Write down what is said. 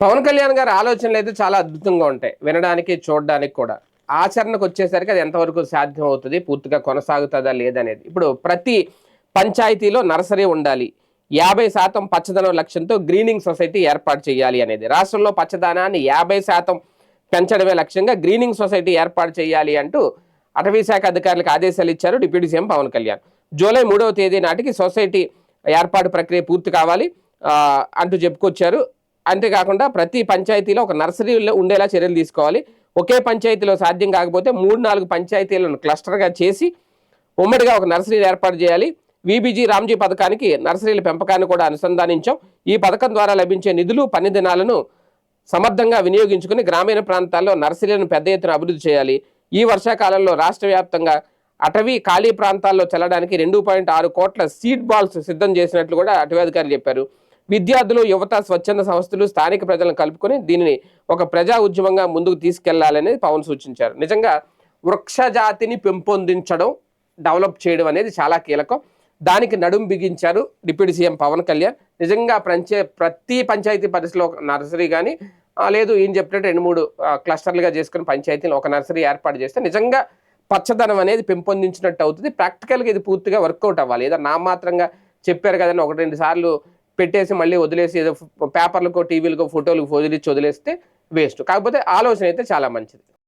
పవన్ కళ్యాణ్ గారి ఆలోచనలు అయితే చాలా అద్భుతంగా ఉంటాయి, వినడానికి చూడడానికి కూడా. ఆచరణకు వచ్చేసరికి అది ఎంతవరకు సాధ్యం అవుతుంది, పూర్తిగా కొనసాగుతుందా లేదనేది. ఇప్పుడు ప్రతి పంచాయతీలో నర్సరీ ఉండాలి, 50% పచ్చదనం లక్ష్యంతో గ్రీనింగ్ సొసైటీ ఏర్పాటు చేయాలి అనేది. రాష్ట్రంలో పచ్చదనాన్ని 50% పెంచడమే లక్ష్యంగా గ్రీనింగ్ సొసైటీ ఏర్పాటు చేయాలి అంటూ అటవీ శాఖ అధికారులకు ఆదేశాలు ఇచ్చారు డిప్యూటీ సీఎం పవన్ కళ్యాణ్. జూలై 3వ తేదీ నాటికి సొసైటీ ఏర్పాటు ప్రక్రియ పూర్తి కావాలి అంటూ చెప్పుకొచ్చారు. అంతేకాకుండా ప్రతి పంచాయతీలో ఒక నర్సరీలో ఉండేలా చర్యలు తీసుకోవాలి. ఒకే పంచాయతీలో సాధ్యం కాకపోతే 3-4 పంచాయతీలను క్లస్టర్గా చేసి ఉమ్మడిగా ఒక నర్సరీని ఏర్పాటు చేయాలి. విబిజీ రామ్జీ పథకానికి నర్సరీల పెంపకాన్ని కూడా అనుసంధానించాం. ఈ పథకం ద్వారా లభించే నిధులు, పని దినాలను సమర్థంగా వినియోగించుకుని గ్రామీణ ప్రాంతాల్లో నర్సరీలను పెద్ద ఎత్తున అభివృద్ధి చేయాలి. ఈ వర్షాకాలంలో రాష్ట్ర వ్యాప్తంగా అటవీ ఖాళీ ప్రాంతాల్లో చల్లడానికి 2.6 కోట్ల సీడ్ బాల్స్ సిద్ధం చేసినట్లు కూడా అటవీ అధికారులు చెప్పారు. విద్యార్థులు, యువత, స్వచ్ఛంద సంస్థలు, స్థానిక ప్రజలను కలుపుకొని దీనిని ఒక ప్రజా ఉద్యమంగా ముందుకు తీసుకెళ్లాలనేది పవన్ సూచించారు. నిజంగా వృక్ష జాతిని పెంపొందించడం, డెవలప్ చేయడం అనేది చాలా కీలకం. దానికి నడుం బిగించారు డిప్యూటీ సీఎం పవన్ కళ్యాణ్. నిజంగా ప్రతి పంచాయతీ పరిధిలో నర్సరీ కానీ లేదు ఈయన చెప్పినట్టు 2-3 క్లస్టర్లుగా చేసుకుని పంచాయతీలో ఒక నర్సరీ ఏర్పాటు చేస్తే నిజంగా పచ్చదనం అనేది పెంపొందించినట్టు అవుతుంది. ప్రాక్టికల్గా ఇది పూర్తిగా వర్కౌట్ అవ్వాలి. ఏదో నామాత్రంగా చెప్పారు కదండి, 1-2 సార్లు పెట్టేసి మళ్ళీ వదిలేసి ఏదో పేపర్లకో, టీవీలకో, ఫోటోలకు వదిలిచ్చి వదిలేస్తే వేస్ట్. కాకపోతే ఆలోచన అయితే చాలా మంచిది.